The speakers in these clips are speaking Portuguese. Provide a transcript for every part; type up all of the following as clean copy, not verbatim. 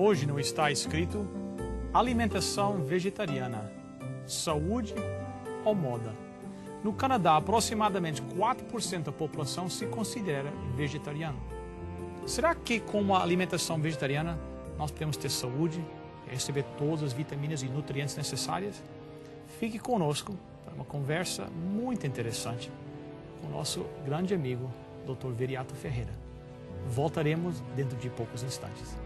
Hoje não está escrito alimentação vegetariana, saúde ou moda. No Canadá, aproximadamente 4% da população se considera vegetariano. Será que com a alimentação vegetariana nós podemos ter saúde, receber todas as vitaminas e nutrientes necessárias? Fique conosco para uma conversa muito interessante com o nosso grande amigo, Dr. Viriato Ferreira. Voltaremos dentro de poucos instantes.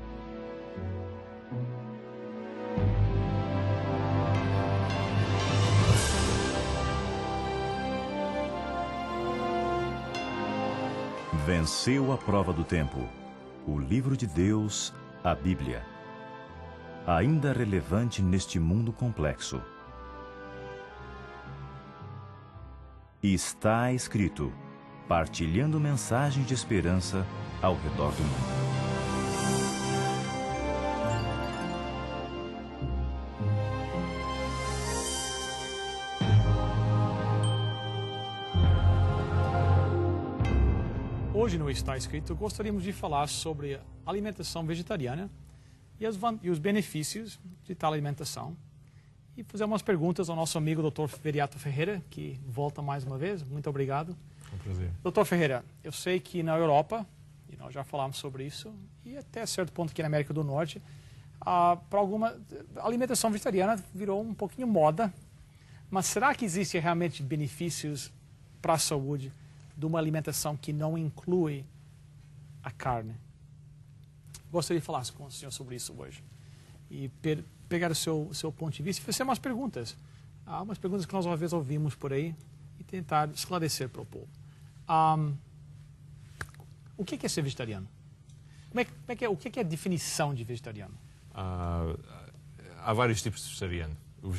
Venceu a prova do tempo. O livro de Deus, a Bíblia. Ainda relevante neste mundo complexo. Está escrito, partilhando mensagens de esperança ao redor do mundo. Hoje no Está Escrito, gostaríamos de falar sobre alimentação vegetariana e os benefícios de tal alimentação. E fazer umas perguntas ao nosso amigo Dr. Viriato Ferreira, que volta mais uma vez. Muito obrigado. É um prazer. Dr. Ferreira, eu sei que na Europa, e nós já falamos sobre isso, e até certo ponto aqui na América do Norte, a alimentação vegetariana virou um pouquinho moda. Mas será que existem realmente benefícios para a saúde de uma alimentação que não inclui a carne? Gostaria de falar com o senhor sobre isso hoje. E pegar o seu ponto de vista e fazer umas perguntas. Umas perguntas que nós às vezes ouvimos por aí e tentar esclarecer para o povo. O que é ser vegetariano? O que é a definição de vegetariano? Há vários tipos de vegetariano. O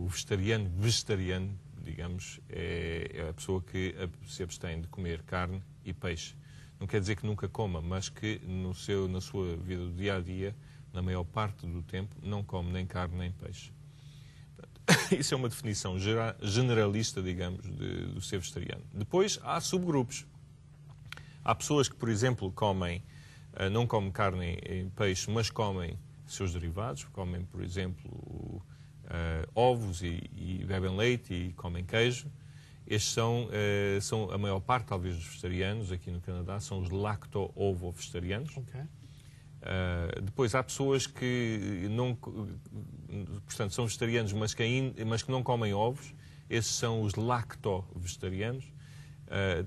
vegetariano, digamos, é a pessoa que se abstém de comer carne e peixe. Não quer dizer que nunca coma, mas que na sua vida do dia-a-dia, na maior parte do tempo, não come nem carne nem peixe. Isso é uma definição generalista, digamos, do ser vegetariano. Depois, há subgrupos. Há pessoas que, por exemplo, não comem carne e peixe, mas comem seus derivados. Comem, por exemplo, ovos e bebem leite e comem queijo. Estes são a maior parte, talvez, dos vegetarianos aqui no Canadá, são os lacto-ovo-vegetarianos. Okay. Depois há pessoas que portanto, são vegetarianos, mas que não comem ovos. Esses são os lacto-vegetarianos.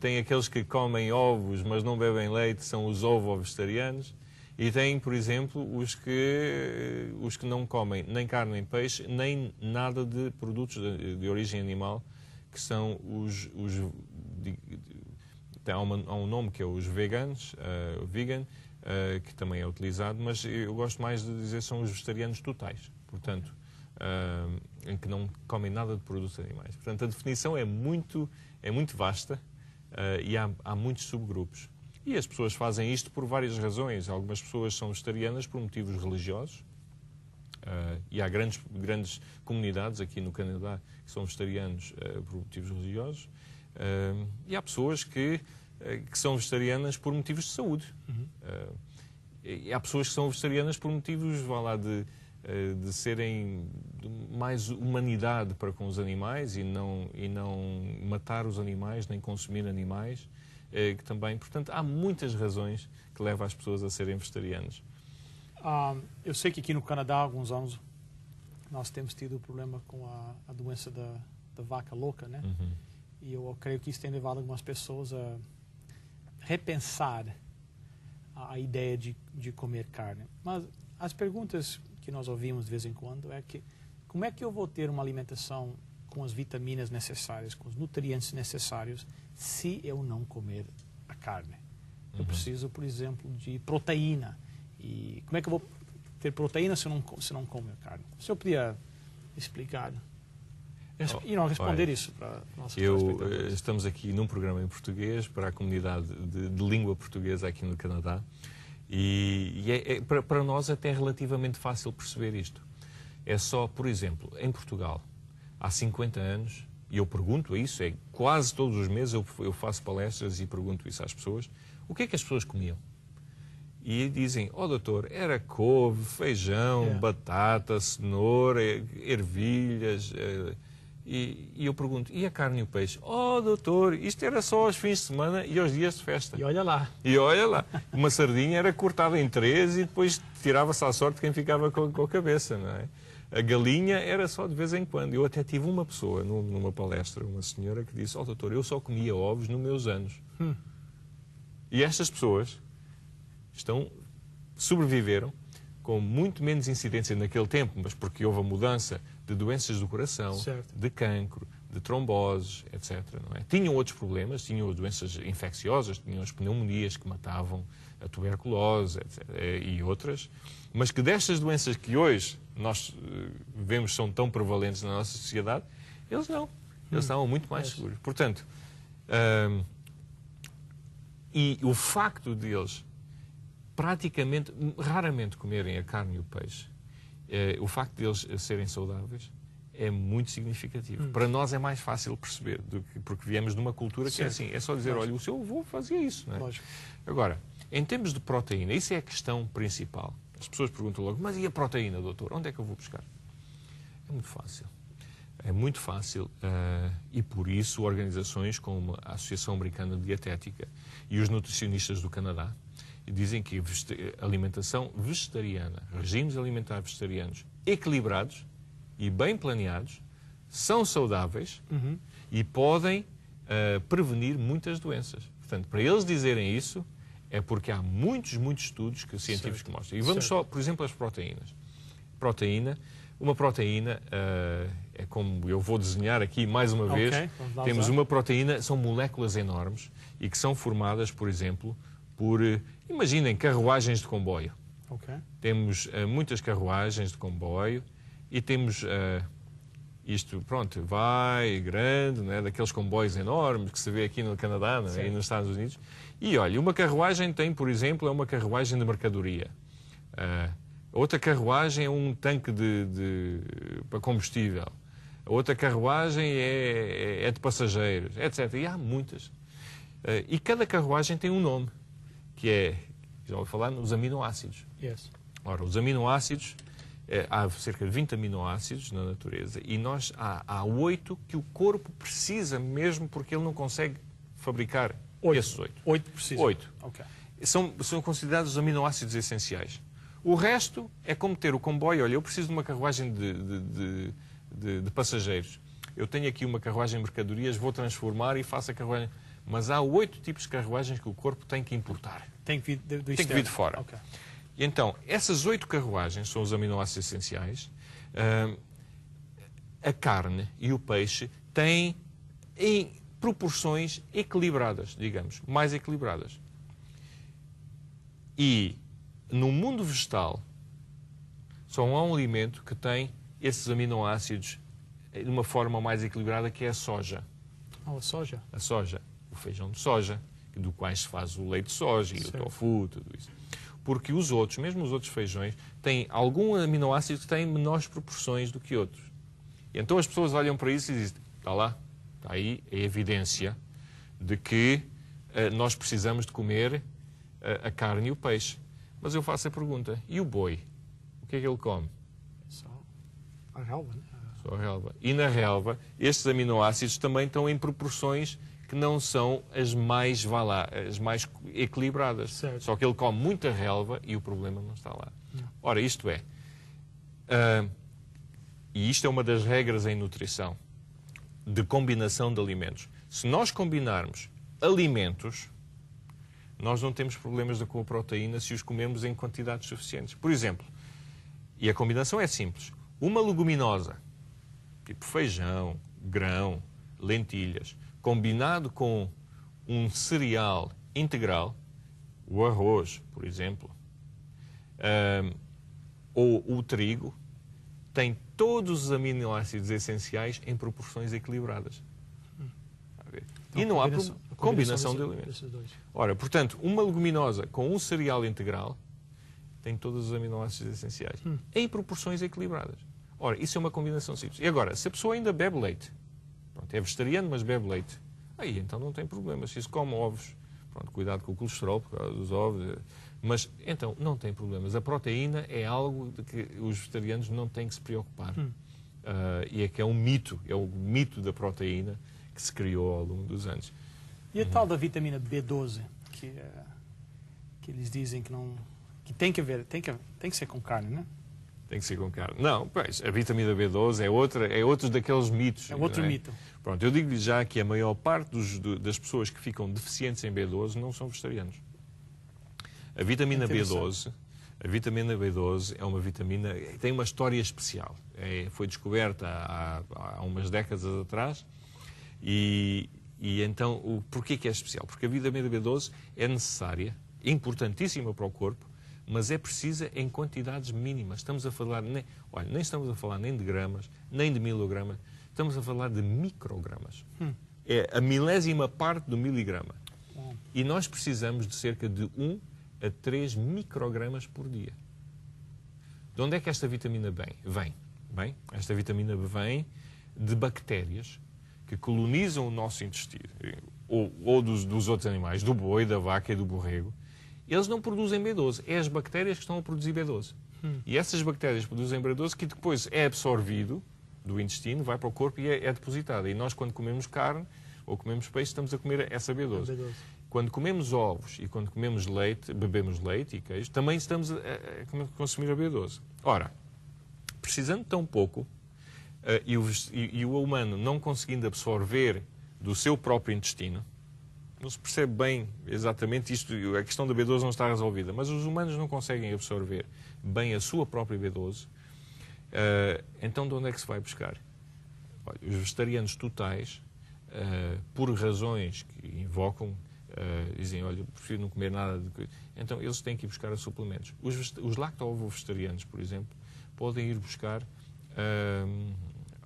Tem aqueles que comem ovos, mas não bebem leite, são os ovo-vegetarianos. E tem, por exemplo, os que não comem nem carne nem peixe, nem nada de produtos de origem animal, que são há um nome que é os veganos, vegan, que também é utilizado, mas eu gosto mais de dizer são os vegetarianos totais, portanto, em que não comem nada de produtos animais. Portanto, a definição é muito vasta e há muitos subgrupos. E as pessoas fazem isto por várias razões. Algumas pessoas são vegetarianas por motivos religiosos. E há grandes comunidades aqui no Canadá que são vegetarianos por motivos religiosos. E há pessoas que são vegetarianas por motivos de saúde. E há pessoas que são vegetarianas por motivos, de serem de mais humanidade para com os animais e não matar os animais, nem consumir animais. Que também, portanto, há muitas razões que levam as pessoas a serem vegetarianas. Eu sei que aqui no Canadá, há alguns anos, nós temos tido problema com a doença da vaca louca, né? Uhum. E eu creio que isso tem levado algumas pessoas a repensar a ideia de comer carne. Mas as perguntas que nós ouvimos de vez em quando é que como é que eu vou ter uma alimentação com as vitaminas necessárias, com os nutrientes necessários, se eu não comer a carne? Eu preciso, por exemplo, de proteína. E como é que eu vou ter proteína se não como a carne? O senhor podia explicar e não responder isso para nossos telespectadores? Estamos aqui num programa em português para a comunidade de língua portuguesa aqui no Canadá e para nós até relativamente fácil perceber isto. É só, por exemplo, em Portugal, há 50 anos, e eu pergunto isso, quase todos os meses eu faço palestras e pergunto isso às pessoas, o que é que as pessoas comiam? E dizem, doutor, era couve, feijão, batata, cenoura, ervilhas. E eu pergunto, e a carne e o peixe? Doutor, isto era só aos fins de semana e aos dias de festa. E olha lá. E olha lá, uma sardinha era cortada em 3 e depois tirava-se à sorte quem ficava com a cabeça, não é? A galinha era só de vez em quando. Eu até tive uma pessoa numa palestra, uma senhora, que disse, doutor, eu só comia ovos nos meus anos. E estas pessoas sobreviveram com muito menos incidência naquele tempo, mas porque houve a mudança de doenças do coração, certo, de cancro, de tromboses, etc. Não é? Tinham outros problemas, tinham doenças infecciosas, tinham as pneumonias que matavam, a tuberculose, etc., e outras, mas que destas doenças que hoje nós vemos são tão prevalentes na nossa sociedade, eles não. Eles estavam muito mais seguros. Portanto, e o facto de eles raramente comerem a carne e o peixe, o facto de eles serem saudáveis é muito significativo. Para nós é mais fácil perceber, porque viemos de uma cultura que é assim, é só dizer, olha, o seu avô fazia isso. Não é? Lógico. Agora, em termos de proteína, isso é a questão principal. As pessoas perguntam logo, mas e a proteína, doutor? Onde é que eu vou buscar? É muito fácil. É muito fácil e por isso organizações como a Associação Americana de Dietética e os nutricionistas do Canadá dizem que a alimentação vegetariana, regimes alimentares vegetarianos equilibrados e bem planeados são saudáveis e podem prevenir muitas doenças. Portanto, para eles dizerem isso é porque há muitos estudos científicos que mostram. E vamos só, por exemplo, às proteínas. Uma proteína, é como eu vou desenhar aqui mais uma vez, temos uma proteína, são moléculas enormes e que são formadas, por exemplo, por, imaginem, carruagens de comboio. Temos muitas carruagens de comboio e temos isto, pronto, vai grande, né, daqueles comboios enormes que se vê aqui no Canadá, né, e nos Estados Unidos. E olha, uma carruagem tem, por exemplo, é uma carruagem de mercadoria. Outra carruagem é um tanque para combustível. A outra carruagem é de passageiros, etc. E há muitas. E cada carruagem tem um nome, que é, já vou falar, nos aminoácidos. Ora, os aminoácidos, há cerca de 20 aminoácidos na natureza e há 8 que o corpo precisa mesmo porque ele não consegue fabricar esses 8. 8 precisa? 8. São considerados os aminoácidos essenciais. O resto é como ter o comboio. Olha, eu preciso de uma carruagem de passageiros. Eu tenho aqui uma carruagem de mercadorias, vou transformar e faço a carruagem. Mas há 8 tipos de carruagens que o corpo tem que importar. Tem que vir de fora. E então, essas 8 carruagens são os aminoácidos essenciais. A carne e o peixe têm em proporções equilibradas, digamos, mais equilibradas. E no mundo vegetal, só há um alimento que tem esses aminoácidos de uma forma mais equilibrada, que é a soja. A soja? A soja. O feijão de soja, do qual se faz o leite de soja e o tofu, tudo isso. Porque os outros, mesmo os outros feijões, têm algum aminoácido que tem menores proporções do que outros. E então as pessoas olham para isso e dizem, está lá, está aí a evidência de que nós precisamos de comer a carne e o peixe. Mas eu faço a pergunta, e o boi? O que é que ele come? Só a relva, né? Só a relva. E na relva, estes aminoácidos também estão em proporções que não são as mais equilibradas. Certo. Só que ele come muita relva e o problema não está lá. Não. Ora, isto é, e isto é uma das regras em nutrição, de combinação de alimentos. Se nós combinarmos alimentos, nós não temos problemas com a proteína se os comermos em quantidades suficientes. Por exemplo, e a combinação é simples, uma leguminosa, tipo feijão, grão, lentilhas, combinado com um cereal integral, o arroz, por exemplo, ou o trigo, tem todos os aminoácidos essenciais em proporções equilibradas. Então, e não há combinação de alimentos. Ora, portanto, uma leguminosa com um cereal integral tem todos os aminoácidos essenciais em proporções equilibradas. Ora, isso é uma combinação simples. E agora, se a pessoa ainda bebe leite, pronto, é vegetariano, mas bebe leite, aí então não tem problema. Se come ovos, pronto, cuidado com o colesterol por causa dos ovos. Mas, então, não tem problemas. A proteína é algo de que os vegetarianos não têm que se preocupar. E é que é um mito da proteína que se criou ao longo dos anos. E a tal da vitamina B12, que eles dizem que não... que tem que ser com carne, né? Tem que ser com carne. Não, pois, a vitamina B12 é outro daqueles mitos. É outro não é? mito. Pronto, eu digo-lhe já que a maior parte das pessoas que ficam deficientes em B12 não são vegetarianos. A vitamina B12 é uma vitamina... tem uma história especial. Foi descoberta há umas décadas atrás e então, porquê que é especial? Porque a vitamina B12 é necessária, importantíssima para o corpo, mas é precisa em quantidades mínimas. Estamos a falar, nem estamos a falar nem de gramas, nem de miligramas, estamos a falar de microgramas. É a milésima parte do miligrama. E nós precisamos de cerca de 1 a 3 microgramas por dia. De onde é que esta vitamina vem? Esta vitamina vem de bactérias que colonizam o nosso intestino, ou dos outros animais, do boi, da vaca e do borrego. Eles não produzem B12, é as bactérias que estão a produzir B12. E essas bactérias produzem B12 que depois é absorvido do intestino, vai para o corpo e é depositado. E nós, quando comemos carne ou comemos peixe, estamos a comer essa B12. Quando comemos ovos e quando comemos leite, bebemos leite e queijo, também estamos a consumir a B12. Ora, precisando tão pouco, e o humano não conseguindo absorver do seu próprio intestino, não se percebe bem exatamente isto, a questão da B12 não está resolvida, mas os humanos não conseguem absorver bem a sua própria B12, então de onde é que se vai buscar? Olha, os vegetarianos totais, por razões que invocam, dizem, olha, prefiro não comer nada de... Então eles têm que ir buscar suplementos. Os lacto-ovo-vegetarianos, por exemplo, podem ir buscar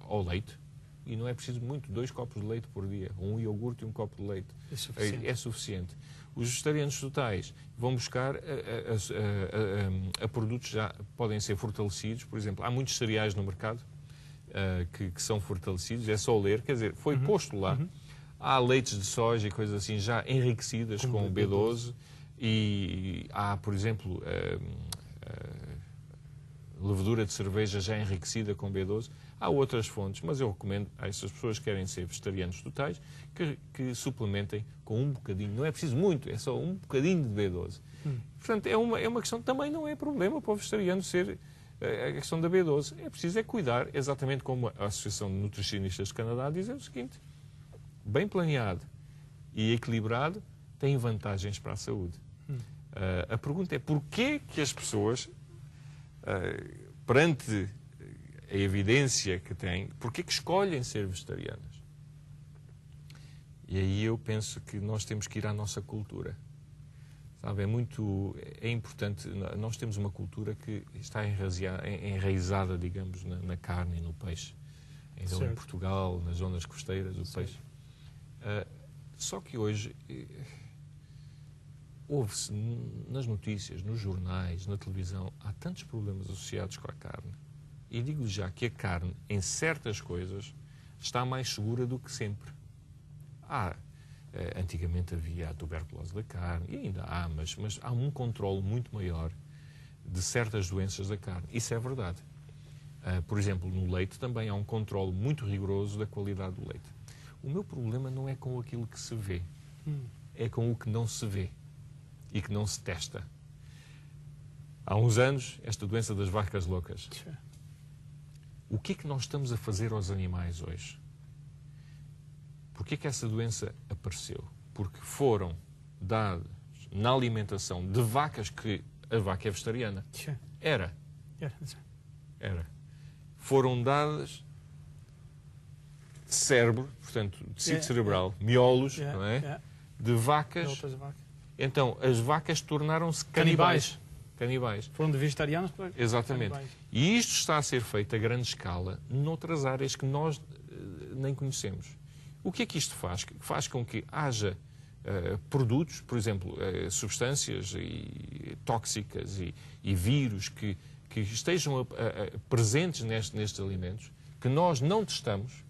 ao leite, e não é preciso muito, 2 copos de leite por dia, um iogurte e um copo de leite. É suficiente. Os vegetarianos totais vão buscar a produtos já podem ser fortalecidos, por exemplo, há muitos cereais no mercado que são fortalecidos, é só ler, quer dizer, foi posto lá. Há leites de soja e coisas assim já enriquecidas com B12 e há, por exemplo, levedura de cerveja já enriquecida com B12. Há outras fontes, mas eu recomendo a essas pessoas que querem ser vegetarianos totais que suplementem com um bocadinho. Não é preciso muito, é só um bocadinho de B12. Portanto, é uma questão, também não é problema para o vegetariano ser a questão da B12. É preciso cuidar, exatamente como a Associação de Nutricionistas de Canadá diz, é o seguinte: bem planeado e equilibrado tem vantagens para a saúde. A pergunta é porquê que as pessoas, perante a evidência que têm, porquê que escolhem ser vegetarianas? E aí eu penso que nós temos que ir à nossa cultura. Sabe, é importante, nós temos uma cultura que está enraizada, digamos, na carne e no peixe. Então, em Portugal, nas zonas costeiras, o peixe. Só que hoje ouve-se nas notícias, nos jornais, na televisão, há tantos problemas associados com a carne. E digo já que a carne, em certas coisas, está mais segura do que sempre. Antigamente havia a tuberculose da carne, e ainda há, mas há um controle muito maior de certas doenças da carne. Isso é verdade. Por exemplo, no leite também há um controle muito rigoroso da qualidade do leite. O meu problema não é com aquilo que se vê, é com o que não se vê e que não se testa. Há uns anos, esta doença das vacas loucas. O que é que nós estamos a fazer aos animais hoje? Porquê que essa doença apareceu? Porque foram dados na alimentação de vacas que a vaca é vegetariana. Era. Foram dadas cérebro, portanto, tecido cerebral, miolos, não é? De vacas. Então, as vacas tornaram-se canibais. Foram de vegetarianos para exatamente. Canibais. E isto está a ser feito a grande escala noutras áreas que nós nem conhecemos. O que é que isto faz? Faz com que haja produtos, por exemplo, substâncias tóxicas e vírus que estejam presentes nestes alimentos, que nós não testamos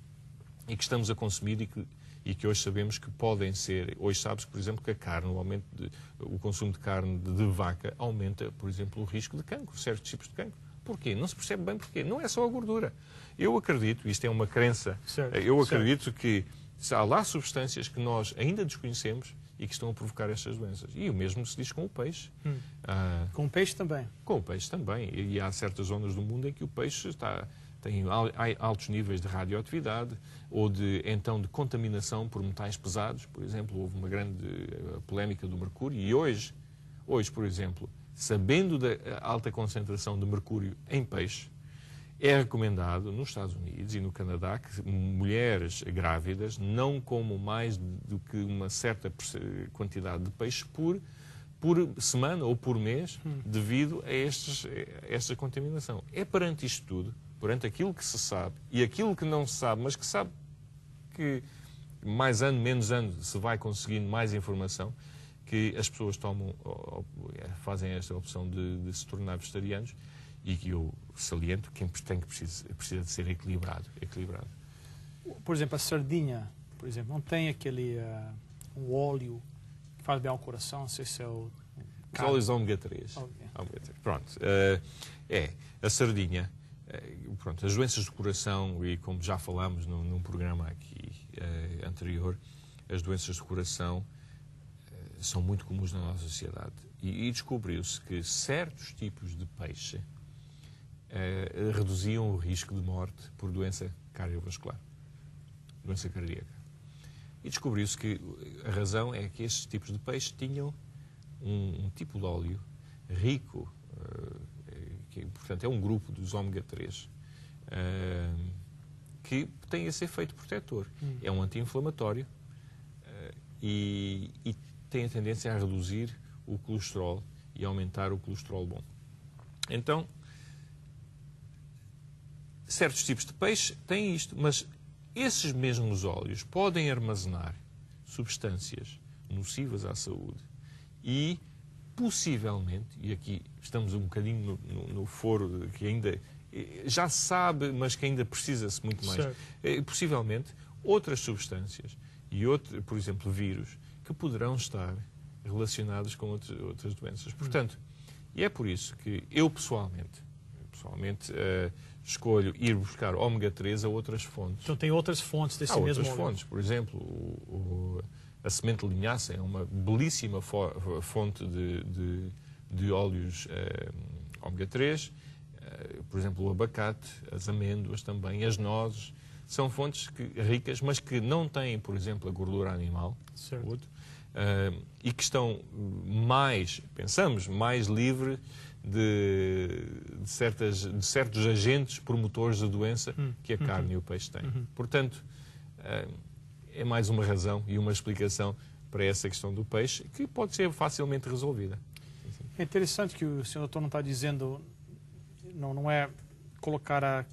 e que estamos a consumir e que hoje sabemos que podem ser. Hoje sabe-se, por exemplo, que a carne, o consumo de carne de vaca aumenta, por exemplo, o risco de cancro, certos tipos de cancro. Porquê? Não se percebe bem porquê. Não é só a gordura. Eu acredito, isto é uma crença, eu acredito que há lá substâncias que nós ainda desconhecemos e que estão a provocar estas doenças. E o mesmo se diz com o peixe. Com o peixe também? Com o peixe também. E há certas zonas do mundo em que o peixe tem altos níveis de radioatividade ou de contaminação por metais pesados. Por exemplo, houve uma grande polémica do mercúrio e hoje, por exemplo, sabendo da alta concentração de mercúrio em peixe, é recomendado nos Estados Unidos e no Canadá que mulheres grávidas não comam mais do que uma certa quantidade de peixe por semana ou por mês devido a esta contaminação. É perante isto tudo, perante aquilo que se sabe e aquilo que não se sabe, mas que sabe que mais ano, menos ano se vai conseguindo mais informação, que as pessoas fazem esta opção de se tornar vegetarianos e que eu saliento que precisa de ser equilibrado. Por exemplo, a sardinha, por exemplo, não tem aquele um óleo que faz bem ao coração, não sei se é o... Os óleos ômega 3. Pronto. A sardinha, pronto, as doenças do coração, e como já falámos num programa aqui anterior, as doenças do coração são muito comuns na nossa sociedade. E descobriu-se que certos tipos de peixe reduziam o risco de morte por doença cardiovascular, doença cardíaca. E descobriu-se que a razão é que estes tipos de peixe tinham um tipo de óleo rico, que, portanto, é um grupo dos ômega 3, que tem esse efeito protetor. É um anti-inflamatório e tem a tendência a reduzir o colesterol e aumentar o colesterol bom. Então, certos tipos de peixe têm isto, mas esses mesmos óleos podem armazenar substâncias nocivas à saúde e, possivelmente, e aqui estamos um bocadinho no foro que ainda já se sabe, mas que ainda precisa-se muito mais, possivelmente outras substâncias e, por exemplo, vírus, que poderão estar relacionados com outras doenças. Portanto, e é por isso que eu pessoalmente escolho ir buscar ômega 3 a outras fontes. Então tem outras fontes desse mesmo óleo? Há outras fontes. Por exemplo, a semente de linhaça é uma belíssima fonte de óleos ômega 3. Por exemplo, o abacate, as amêndoas também, as nozes. São fontes ricas, mas que não têm, por exemplo, a gordura animal. E que estão mais livre de certos agentes promotores da doença que a carne e o peixe têm. Portanto, é mais uma razão e uma explicação para essa questão do peixe que pode ser facilmente resolvida. É interessante que o senhor doutor não está dizendo, não é colocar a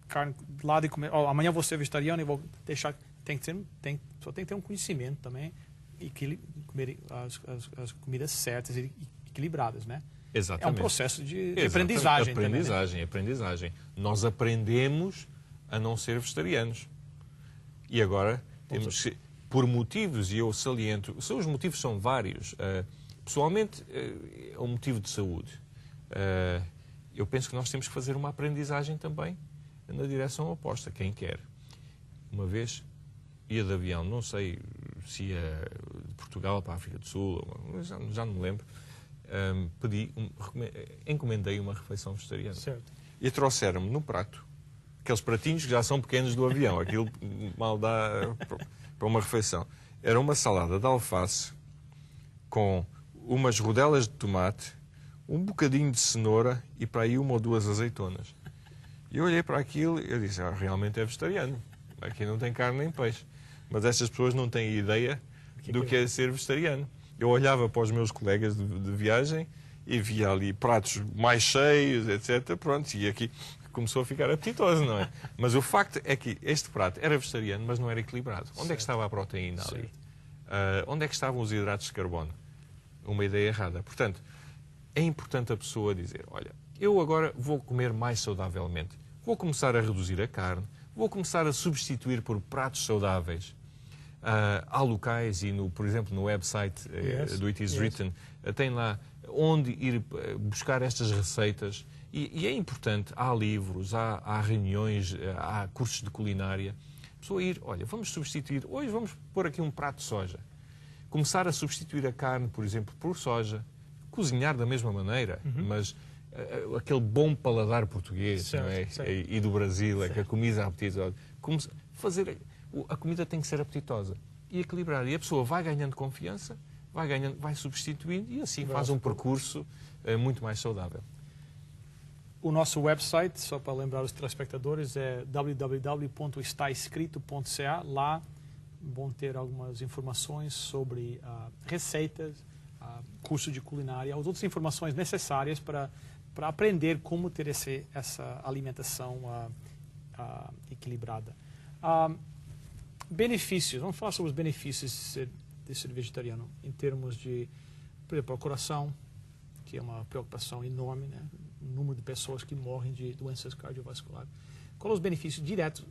carne de lado e comer, amanhã vou ser vegetariano e vou deixar, só tem que ter um conhecimento também e comer as comidas certas e equilibradas, né? Exatamente. É um processo de aprendizagem. Aprendizagem. Nós aprendemos a não ser vegetarianos. E agora temos que, por motivos, e eu saliento, os motivos são vários. Pessoalmente, é um motivo de saúde. Eu penso que nós temos que fazer uma aprendizagem também na direção oposta, quem quer. Uma vez ia de avião, não sei se ia de Portugal para a África do Sul, já não me lembro. Encomendei uma refeição vegetariana. Certo. E trouxeram-me no prato aqueles pratinhos que já são pequenos do avião. Aquilo mal dá para uma refeição. Era uma salada de alface com umas rodelas de tomate, um bocadinho de cenoura e para aí uma ou duas azeitonas. E eu olhei para aquilo e eu disse, realmente é vegetariano. Aqui não tem carne nem peixe. Mas estas pessoas não têm ideia do que é ser vegetariano. Eu olhava para os meus colegas de viagem e via ali pratos mais cheios, etc. Pronto, e aqui começou a ficar apetitoso, não é? Mas o facto é que este prato era vegetariano, mas não era equilibrado. Onde é que estava a proteína ali? Onde é que estavam os hidratos de carbono? Uma ideia errada. Portanto, é importante a pessoa dizer, olha, eu agora vou comer mais saudavelmente. Vou começar a reduzir a carne, vou começar a substituir por pratos saudáveis. Há locais e, por exemplo, no website do It Is Written, tem lá onde ir buscar estas receitas. E é importante, há livros, há reuniões, há cursos de culinária. A pessoa ir, olha, vamos substituir, hoje vamos pôr aqui um prato de soja. Começar a substituir a carne, por exemplo, por soja. Cozinhar da mesma maneira, mas aquele bom paladar português, certo, não é? certo. E do Brasil, é que a comida é apetitosa. A comida tem que ser apetitosa e equilibrada. E a pessoa vai ganhando confiança, vai substituindo e assim faz um percurso muito mais saudável. O nosso website, só para lembrar os telespectadores, é www.estaescrito.ca. Lá vão ter algumas informações sobre receitas, curso de culinária, as outras informações necessárias para aprender como ter essa alimentação equilibrada. Benefícios. Vamos falar sobre os benefícios de ser vegetariano em termos de, por exemplo, o coração, que é uma preocupação enorme, né? O número de pessoas que morrem de doenças cardiovasculares. Quais são os benefícios diretos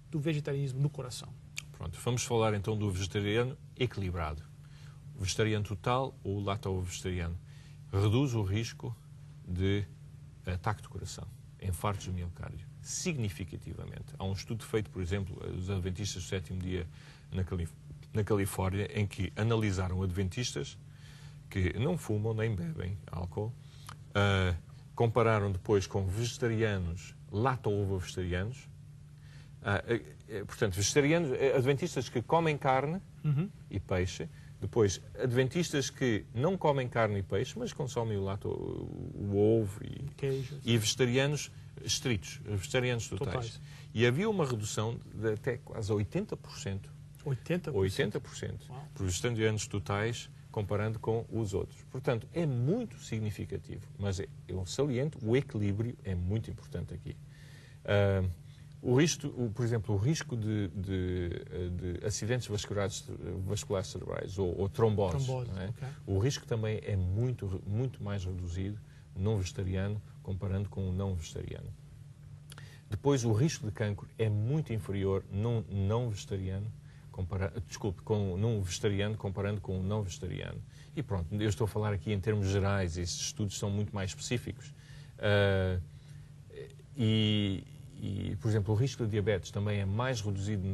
do vegetarianismo no coração? Pronto, vamos falar então do vegetariano equilibrado. O vegetariano total ou lacto-vegetariano reduz o risco de ataque do coração, infartos do miocárdio, significativamente. Há um estudo feito, por exemplo, dos adventistas do sétimo dia na Califórnia, em que analisaram adventistas que não fumam nem bebem álcool, compararam depois com vegetarianos lacto-ovo-vegetarianos, portanto, vegetarianos, adventistas que comem carne e peixe, depois adventistas que não comem carne e peixe, mas consomem o ovo e vegetarianos estritos, vegetarianos totais. E havia uma redução de até quase 80%. 80%? Por vegetarianos totais, comparando com os outros. Portanto, é muito significativo, mas eu saliento, o equilíbrio é muito importante aqui. Por exemplo, o risco de acidentes vasculares cerebrais ou tromboses, não é? Okay. O risco também é muito mais reduzido no não vegetariano comparando com o não vegetariano. Depois, o risco de cancro é muito inferior no não vegetariano com o não vegetariano comparando com o não vegetariano. E pronto, eu estou a falar aqui em termos gerais, esses estudos são muito mais específicos. Por exemplo, o risco de diabetes também é mais reduzido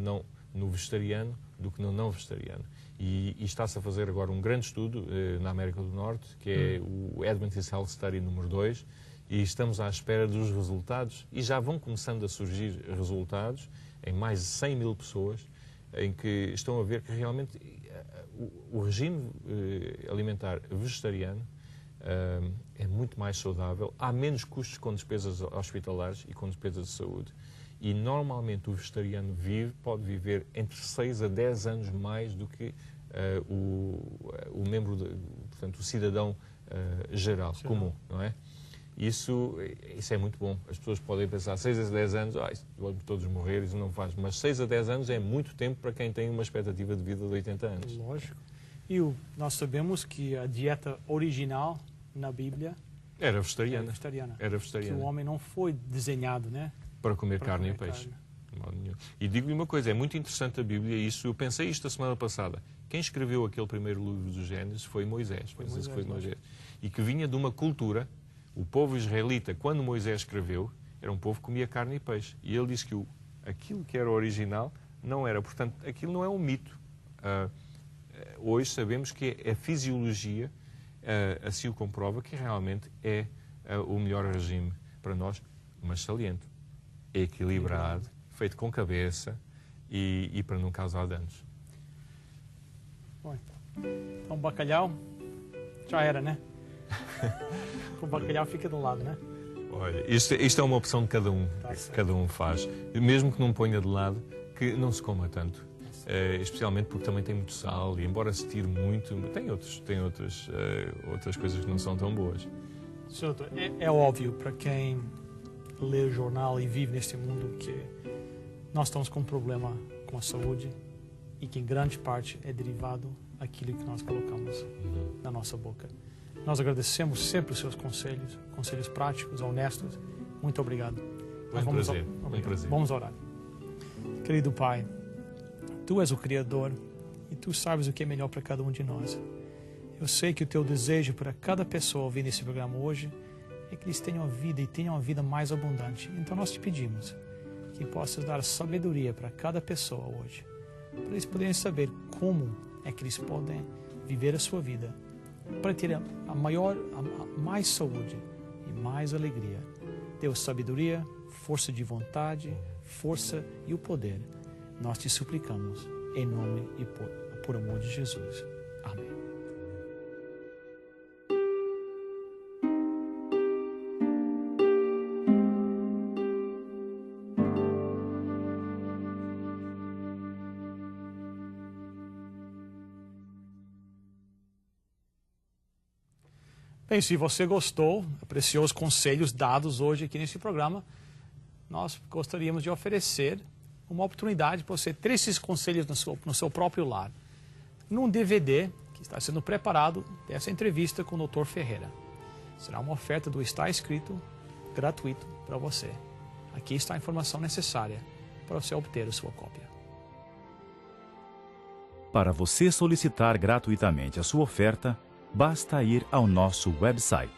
no vegetariano do que no não vegetariano. E está-se a fazer agora um grande estudo na América do Norte, que é o Adventist Health Study número 2, e estamos à espera dos resultados, e já vão começando a surgir resultados em mais de 100 mil pessoas, em que estão a ver que realmente o regime alimentar vegetariano é muito mais saudável, há menos custos com despesas hospitalares e com despesas de saúde. E normalmente o vegetariano pode viver entre 6 a 10 anos mais do que o membro, portanto, o cidadão geral, comum, não é? Isso é muito bom. As pessoas podem pensar 6 a 10 anos, vamos todos morrer, isso não faz. Mas 6 a 10 anos é muito tempo para quem tem uma expectativa de vida de 80 anos. Lógico. E nós sabemos que a dieta original na Bíblia era vegetariana. Era vegetariana. Que o homem não foi desenhado, né, para comer carne e peixe. E digo-lhe uma coisa, é muito interessante a Bíblia, eu pensei isto a semana passada. Quem escreveu aquele primeiro livro do Gênesis foi Moisés. E que vinha de uma cultura. O povo israelita, quando Moisés escreveu, era um povo que comia carne e peixe. E ele disse que aquilo que era original não era. Portanto, aquilo não é um mito. Hoje sabemos que a fisiologia assim o comprova, que realmente é o melhor regime para nós, mas saliente. É equilibrado, feito com cabeça e para não causar danos. Bom, então bacalhau já era, né? O bacalhau fica do lado, né? Olha, isto é uma opção de cada um, que cada um faz. Mesmo que não ponha de lado, que não se coma tanto. Especialmente porque também tem muito sal e, embora se tire muito, tem outras coisas que não são tão boas. Senhor, é óbvio para quem lê o jornal e vive neste mundo que nós estamos com um problema com a saúde e que em grande parte é derivado daquilo que nós colocamos na nossa boca. Nós agradecemos sempre os seus conselhos práticos, honestos. Muito obrigado. Um prazer. Vamos orar. Querido Pai, Tu és o Criador e Tu sabes o que é melhor para cada um de nós. Eu sei que o Teu desejo para cada pessoa ouvindo esse programa hoje é que eles tenham a vida e tenham uma vida mais abundante. Então nós te pedimos que possas dar sabedoria para cada pessoa hoje, para eles poderem saber como é que eles podem viver a sua vida, para ter a mais saúde e mais alegria. Dê sabedoria, força de vontade, força e o poder. Nós te suplicamos, em nome e por amor de Jesus. Amém. Bem, se você gostou, apreciou os conselhos dados hoje aqui nesse programa, nós gostaríamos de oferecer uma oportunidade para você ter esses conselhos no seu próprio lar, num DVD que está sendo preparado dessa entrevista com o Dr. Ferreira. Será uma oferta do Está Escrito, gratuito para você. Aqui está a informação necessária para você obter a sua cópia. Para você solicitar gratuitamente a sua oferta, basta ir ao nosso website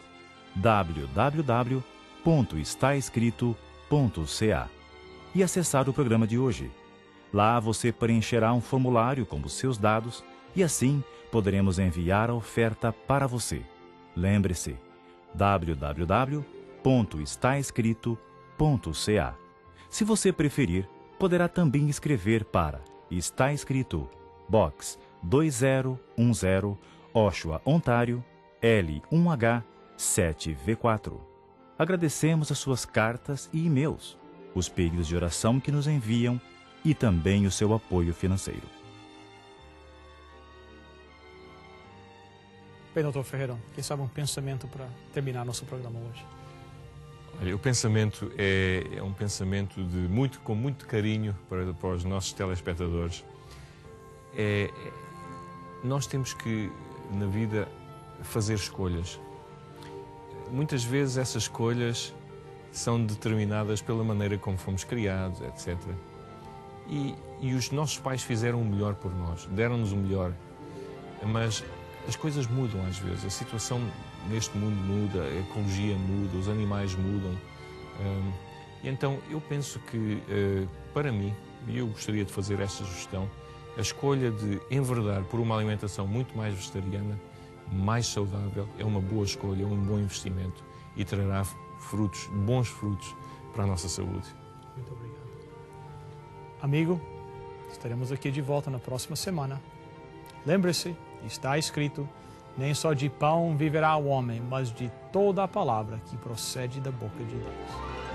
www.estaescrito.ca e acessar o programa de hoje. Lá você preencherá um formulário com os seus dados e assim poderemos enviar a oferta para você. Lembre-se, www.estaescrito.ca. Se você preferir, poderá também escrever para Está Escrito, Box 2010, Oshawa, Ontário, L1H 7V4. Agradecemos as suas cartas e e-mails, os pedidos de oração que nos enviam e também o seu apoio financeiro. Bem, Dr. Ferreira, quem sabe um pensamento para terminar nosso programa hoje? Olha, o pensamento é um pensamento com muito carinho para os nossos telespectadores. Nós temos que, na vida, fazer escolhas. Muitas vezes essas escolhas são determinadas pela maneira como fomos criados, etc. E os nossos pais fizeram o melhor por nós, deram-nos o melhor. Mas as coisas mudam às vezes, a situação neste mundo muda, a ecologia muda, os animais mudam. E então eu penso que, para mim, e eu gostaria de fazer esta sugestão, a escolha de enverdar por uma alimentação muito mais vegetariana, mais saudável, é uma boa escolha, é um bom investimento e trará bons frutos para a nossa saúde. Muito obrigado. Amigo, estaremos aqui de volta na próxima semana. Lembre-se, está escrito, nem só de pão viverá o homem, mas de toda a palavra que procede da boca de Deus.